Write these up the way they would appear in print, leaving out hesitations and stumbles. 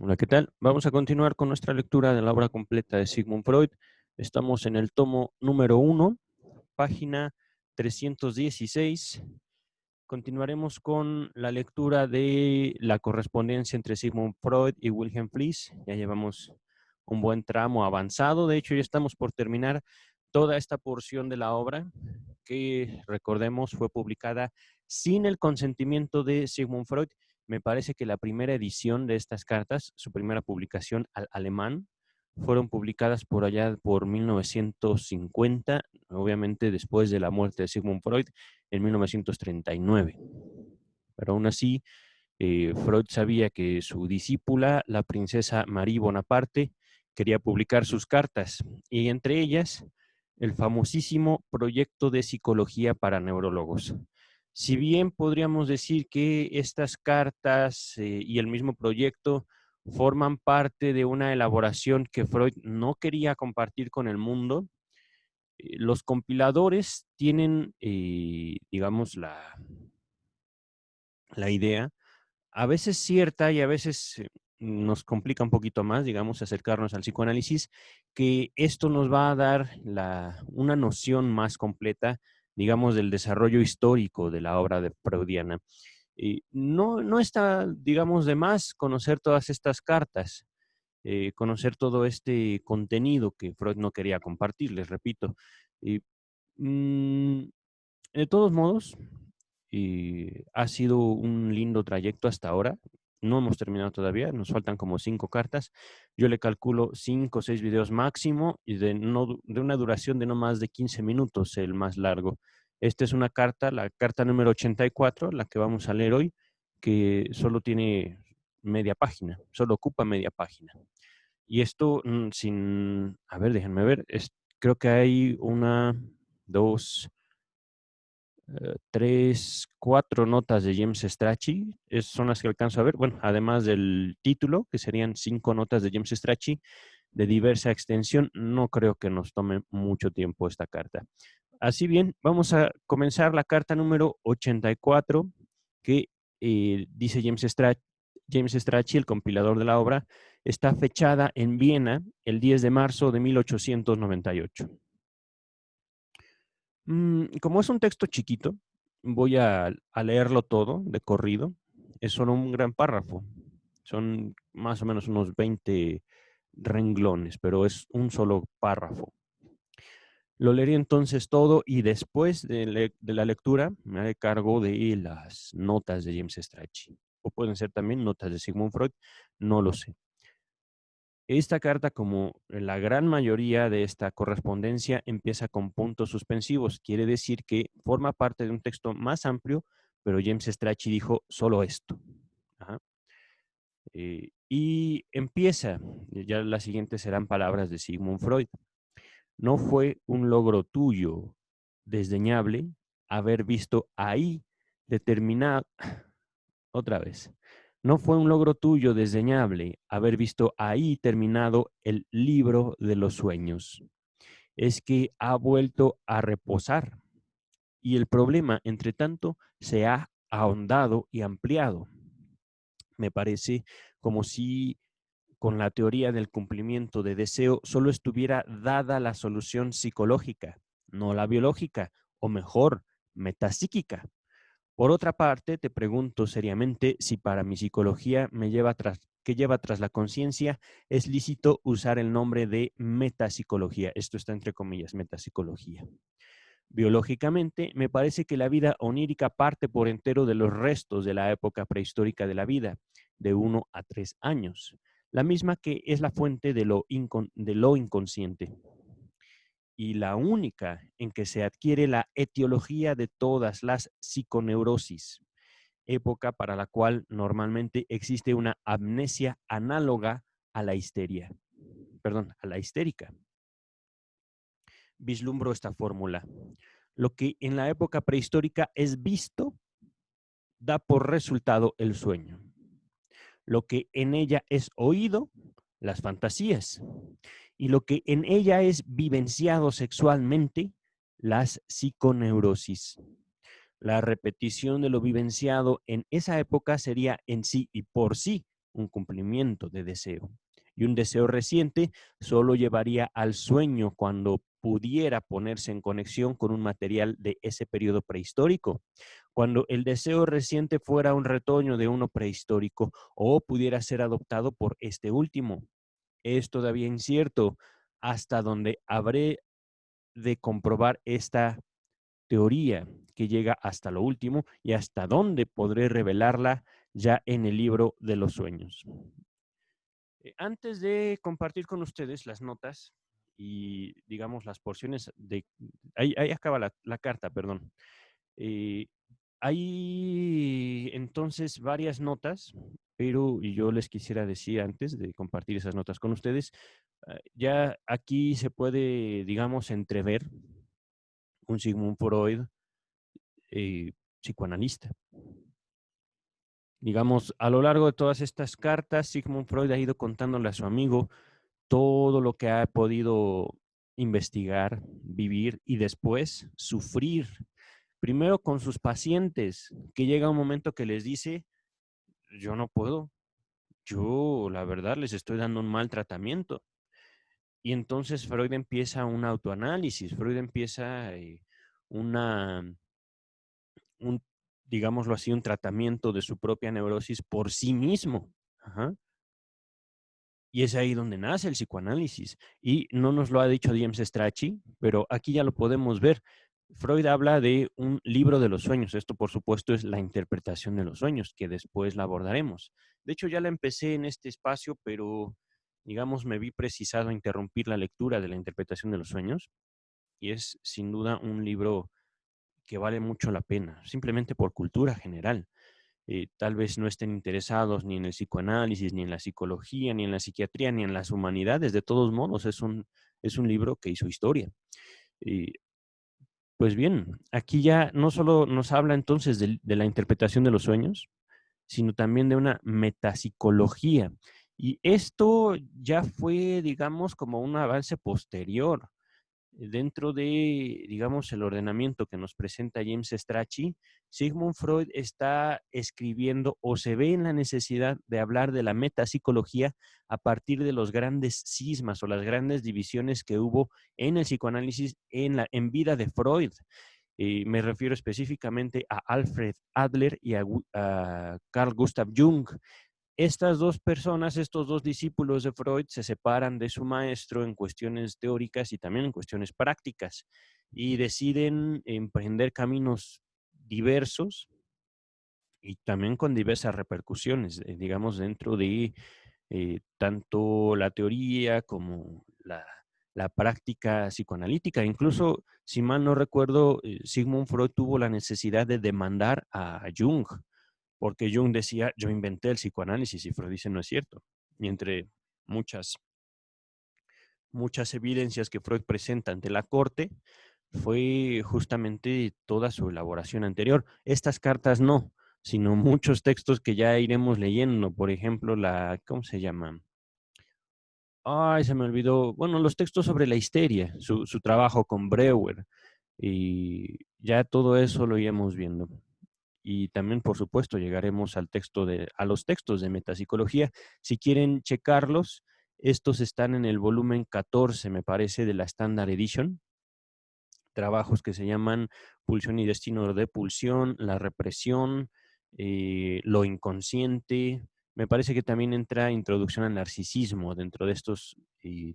Hola, ¿qué tal? Vamos a continuar con nuestra lectura de la obra completa de Sigmund Freud. Estamos en el tomo número 1, página 316. Continuaremos con la lectura de la correspondencia entre Sigmund Freud y Wilhelm Fliess. Ya llevamos un buen tramo avanzado. De hecho, ya estamos por terminar toda esta porción de la obra que, recordemos, fue publicada sin el consentimiento de Sigmund Freud. Me parece que la primera edición de estas cartas, su primera publicación al alemán, fueron publicadas por allá por 1950, obviamente después de la muerte de Sigmund Freud en 1939. Pero aún así, Freud sabía que su discípula, la princesa Marie Bonaparte, quería publicar sus cartas, y entre ellas el famosísimo proyecto de psicología para neurólogos. Si bien podríamos decir que estas cartas y el mismo proyecto forman parte de una elaboración que Freud no quería compartir con el mundo, los compiladores tienen, digamos, la idea, a veces cierta y a veces nos complica un poquito más, digamos, acercarnos al psicoanálisis, que esto nos va a dar una noción más completa, digamos, del desarrollo histórico de la obra de freudiana. No está, digamos, de más conocer todas estas cartas, conocer todo este contenido que Freud no quería compartir, les repito. Y, mm, de todos modos, ha sido un lindo trayecto hasta ahora. No hemos terminado todavía, nos faltan como 5 cartas. Yo le calculo 5 o 6 videos máximo y de una duración de no más de 15 minutos, el más largo. Esta es una carta, la carta número 84, la que vamos a leer hoy, que solo tiene media página, solo ocupa media página. Y esto sin, a ver, déjenme ver, creo que hay una, dos, 3, 4 notas de James Strachey, son las que alcanzo a ver. Bueno, además del título, que serían 5 notas de James Strachey de diversa extensión. No creo que nos tome mucho tiempo esta carta. Así bien, vamos a comenzar la carta número 84, que dice James Strachey, el compilador de la obra, está fechada en Viena el 10 de marzo de 1898. Como es un texto chiquito, voy a leerlo todo de corrido. Es solo un gran párrafo. Son más o menos unos 20 renglones, pero es un solo párrafo. Lo leeré entonces todo y después de la lectura me haré cargo de las notas de James Strachey. O pueden ser también notas de Sigmund Freud, no lo sé. Esta carta, como la gran mayoría de esta correspondencia, empieza con puntos suspensivos. Quiere decir que forma parte de un texto más amplio, pero James Strachey dijo solo esto. Ajá. Y empieza, ya las siguientes serán palabras de Sigmund Freud. No fue un logro tuyo desdeñable haber visto ahí determinado, otra vez, no fue un logro tuyo desdeñable haber visto ahí terminado el libro de los sueños. Es que ha vuelto a reposar y el problema, entre tanto, se ha ahondado y ampliado. Me parece como si con la teoría del cumplimiento de deseo solo estuviera dada la solución psicológica, no la biológica, o mejor, metapsíquica. Por otra parte, te pregunto seriamente si para mi psicología que lleva tras la conciencia, es lícito usar el nombre de metapsicología. Esto está entre comillas, metapsicología. Biológicamente, me parece que la vida onírica parte por entero de los restos de la época prehistórica de la vida, de 1 a 3 años, la misma que es la fuente de lo inconsciente y la única en que se adquiere la etiología de todas las psiconeurosis, época para la cual normalmente existe una amnesia análoga a la histeria, perdón, a la histérica. Vislumbro esta fórmula. Lo que en la época prehistórica es visto da por resultado el sueño. Lo que en ella es oído, las fantasías. Y lo que en ella es vivenciado sexualmente, las psiconeurosis. La repetición de lo vivenciado en esa época sería en sí y por sí un cumplimiento de deseo. Y un deseo reciente solo llevaría al sueño cuando pudiera ponerse en conexión con un material de ese periodo prehistórico. Cuando el deseo reciente fuera un retoño de uno prehistórico o pudiera ser adoptado por este último. Es todavía incierto hasta donde habré de comprobar esta teoría que llega hasta lo último y hasta dónde podré revelarla ya en el libro de los sueños. Antes de compartir con ustedes las notas y, digamos, las porciones de... Ahí acaba la carta, perdón. Eh, Hay entonces varias notas, pero yo les quisiera decir antes de compartir esas notas con ustedes, ya aquí se puede, digamos, entrever un Sigmund Freud psicoanalista. Digamos, a lo largo de todas estas cartas, Sigmund Freud ha ido contándole a su amigo todo lo que ha podido investigar, vivir y después sufrir. Primero con sus pacientes, que llega un momento que les dice, yo no puedo, yo la verdad les estoy dando un mal tratamiento. Y entonces Freud empieza un autoanálisis, Freud empieza una, un, digámoslo así, un tratamiento de su propia neurosis por sí mismo. Ajá. Y es ahí donde nace el psicoanálisis. Y no nos lo ha dicho James Strachey, pero aquí ya lo podemos ver. Freud habla de un libro de los sueños. Esto, por supuesto, es la interpretación de los sueños, que después la abordaremos. De hecho, ya la empecé en este espacio, pero, digamos, me vi precisado a interrumpir la lectura de la interpretación de los sueños. Y es, sin duda, un libro que vale mucho la pena, simplemente por cultura general. Tal vez no estén interesados ni en el psicoanálisis, ni en la psicología, ni en la psiquiatría, ni en las humanidades. De todos modos, es un libro que hizo historia. Y, pues bien, aquí ya no solo nos habla entonces de la interpretación de los sueños, sino también de una metapsicología. Y esto ya fue, digamos, como un avance posterior dentro de, digamos, el ordenamiento que nos presenta James Strachey. Sigmund Freud está escribiendo o se ve en la necesidad de hablar de la metapsicología a partir de los grandes cismas o las grandes divisiones que hubo en el psicoanálisis en vida de Freud. Me refiero específicamente a Alfred Adler y a Carl Gustav Jung. Estas dos personas, estos dos discípulos de Freud, se separan de su maestro en cuestiones teóricas y también en cuestiones prácticas y deciden emprender caminos diversos y también con diversas repercusiones, digamos, dentro de tanto la teoría como la práctica psicoanalítica. Incluso, si mal no recuerdo, Sigmund Freud tuvo la necesidad de demandar a Jung porque Jung decía, yo inventé el psicoanálisis y Freud dice, no es cierto. Y entre muchas, muchas evidencias que Freud presenta ante la corte, fue justamente toda su elaboración anterior. Estas cartas no, sino muchos textos que ya iremos leyendo. Por ejemplo, ¿cómo se llama? Ay, se me olvidó. Bueno, los textos sobre la histeria, su trabajo con Breuer. Y ya todo eso lo iremos viendo. Y también, por supuesto, llegaremos a los textos de metapsicología. Si quieren checarlos, estos están en el volumen 14, me parece, de la Standard Edition. Trabajos que se llaman Pulsión y Destino de Pulsión, La Represión, Lo Inconsciente. Me parece que también entra Introducción al Narcisismo dentro de estos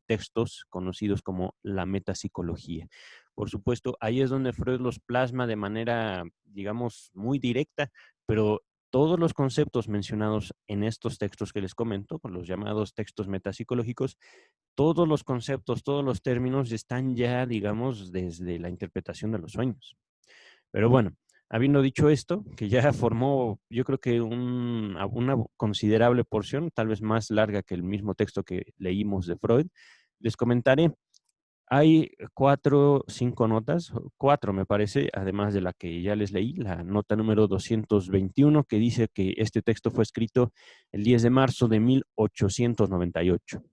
textos conocidos como la metapsicología. Por supuesto, ahí es donde Freud los plasma de manera, digamos, muy directa, pero todos los conceptos mencionados en estos textos que les comento, con los llamados textos metapsicológicos, todos los conceptos, todos los términos están ya, digamos, desde la interpretación de los sueños. Pero bueno, habiendo dicho esto, que ya formó, yo creo que una considerable porción, tal vez más larga que el mismo texto que leímos de Freud, les comentaré. Hay 5 notas, 4 me parece, además de la que ya les leí, la nota número 221, que dice que este texto fue escrito el 10 de marzo de 1898.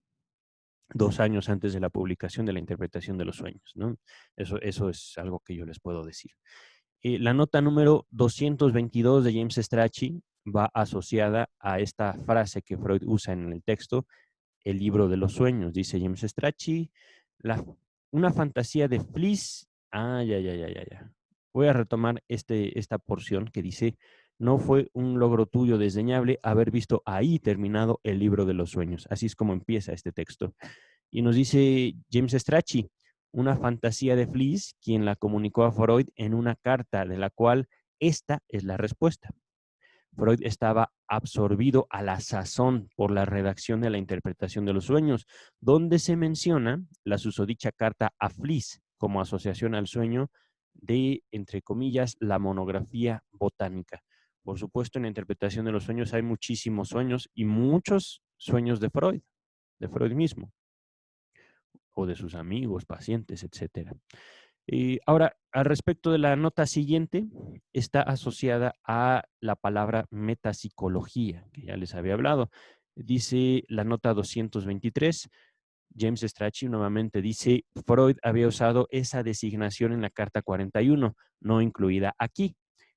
2 años antes de la publicación de la interpretación de los sueños, ¿no? Eso es algo que yo les puedo decir. La nota número 222 de James Strachey va asociada a esta frase que Freud usa en el texto, el libro de los sueños. Dice James Strachey, una fantasía de Fliss. Ya. Voy a retomar esta porción que dice, no fue un logro tuyo desdeñable haber visto ahí terminado el libro de los sueños. Así es como empieza este texto. Y nos dice James Strachey, una fantasía de Fliss, quien la comunicó a Freud en una carta de la cual esta es la respuesta. Freud estaba absorbido a la sazón por la redacción de la interpretación de los sueños, donde se menciona la susodicha carta a Fliss como asociación al sueño de, entre comillas, la monografía botánica. Por supuesto, en la interpretación de los sueños hay muchísimos sueños y muchos sueños de Freud mismo, o de sus amigos, pacientes, etcétera. Ahora, al respecto de la nota siguiente, está asociada a la palabra metapsicología, que ya les había hablado. Dice la nota 223, James Strachey nuevamente dice, Freud había usado esa designación en la carta 41, no incluida aquí,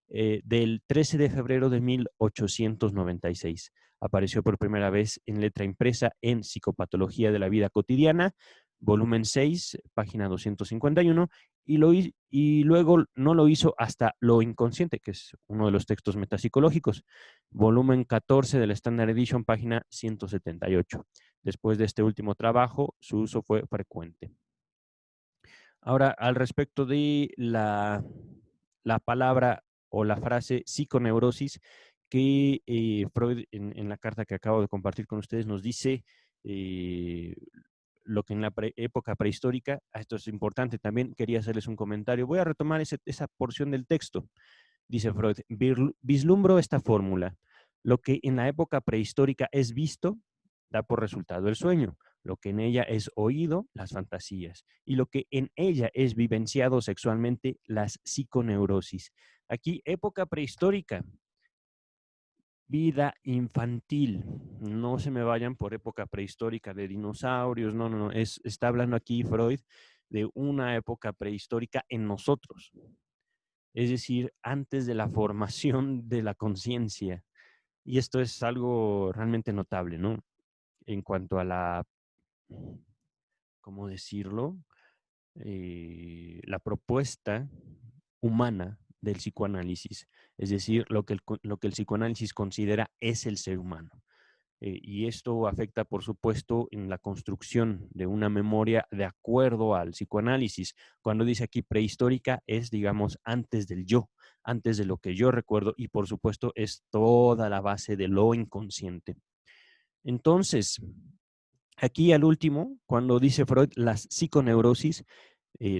del 13 de febrero de 1896. Apareció por primera vez en letra impresa en Psicopatología de la Vida Cotidiana, volumen 6, página 251, y luego no lo hizo hasta Lo Inconsciente, que es uno de los textos metapsicológicos, volumen 14 de la Standard Edition, página 178. Después de este último trabajo, su uso fue frecuente. Ahora, al respecto de la palabra o la frase psiconeurosis, que Freud en la carta que acabo de compartir con ustedes nos dice lo que en la época prehistórica, esto es importante también, quería hacerles un comentario. Voy a retomar esa porción del texto. Dice Freud, vislumbro esta fórmula. Lo que en la época prehistórica es visto, da por resultado el sueño. Lo que en ella es oído, las fantasías. Y lo que en ella es vivenciado sexualmente, las psiconeurosis. Aquí, época prehistórica, vida infantil. No se me vayan por época prehistórica de dinosaurios. No. Está hablando aquí Freud de una época prehistórica en nosotros. Es decir, antes de la formación de la conciencia. Y esto es algo realmente notable, ¿no? En cuanto a la, ¿cómo decirlo? La propuesta humana del psicoanálisis, es decir, lo que el psicoanálisis considera es el ser humano. Y esto afecta, por supuesto, en la construcción de una memoria de acuerdo al psicoanálisis. Cuando dice aquí prehistórica, es, digamos, antes del yo, antes de lo que yo recuerdo, y por supuesto es toda la base de lo inconsciente. Entonces, aquí al último, cuando dice Freud, las psiconeurosis,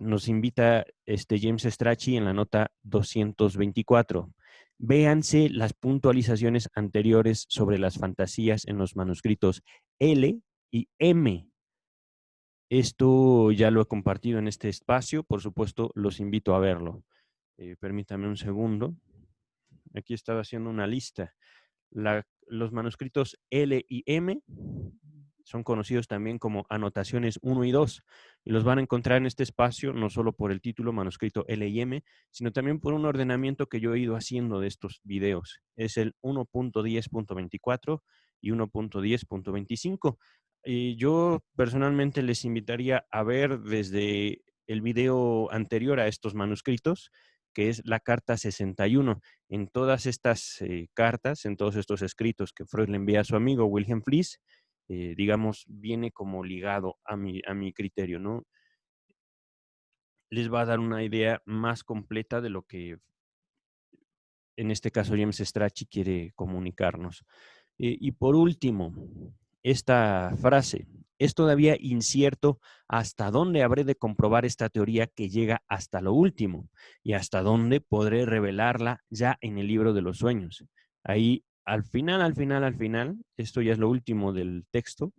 nos invita James Strachey en la nota 224. Véanse las puntualizaciones anteriores sobre las fantasías en los manuscritos L y M. Esto ya lo he compartido en este espacio, por supuesto, los invito a verlo. Permítame un segundo. Aquí estaba haciendo una lista. Los manuscritos L y M son conocidos también como anotaciones 1 y 2, y los van a encontrar en este espacio no solo por el título manuscrito L y M, sino también por un ordenamiento que yo he ido haciendo de estos videos. Es el 1.10.24 y 1.10.25. Y yo personalmente les invitaría a ver desde el video anterior a estos manuscritos, que es la carta 61. En todas estas cartas, en todos estos escritos que Freud le envía a su amigo Wilhelm Fliess, digamos, viene como ligado a mi criterio, ¿no? Les va a dar una idea más completa de lo que, en este caso, James Strachey quiere comunicarnos. Y por último, esta frase, es todavía incierto hasta dónde habré de comprobar esta teoría que llega hasta lo último y hasta dónde podré revelarla ya en el libro de los sueños. Ahí, al final, esto ya es lo último del texto,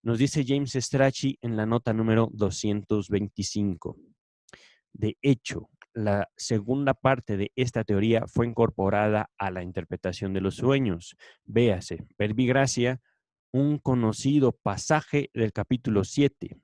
nos dice James Strachey en la nota número 225. De hecho, la segunda parte de esta teoría fue incorporada a la interpretación de los sueños. Véase, Verbigracia, un conocido pasaje del capítulo 7.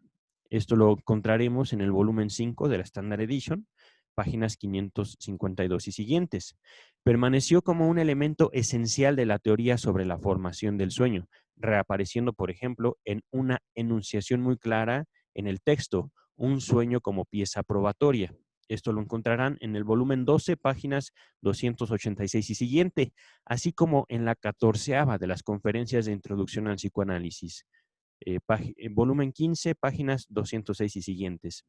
Esto lo encontraremos en el volumen 5 de la Standard Edition, páginas 552 y siguientes. Permaneció como un elemento esencial de la teoría sobre la formación del sueño, reapareciendo, por ejemplo, en una enunciación muy clara en el texto, un sueño como pieza probatoria. Esto lo encontrarán en el volumen 12, páginas 286 y siguiente, así como en la 14ª de las conferencias de introducción al psicoanálisis, volumen 15, páginas 206 y siguientes.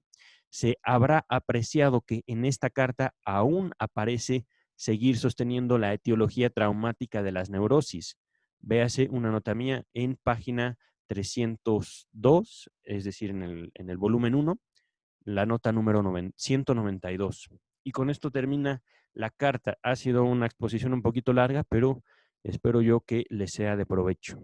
Se habrá apreciado que en esta carta aún aparece seguir sosteniendo la etiología traumática de las neurosis. Véase una nota mía en página 302, es decir, en el volumen 1, la nota número 192. Y con esto termina la carta. Ha sido una exposición un poquito larga, pero espero yo que les sea de provecho.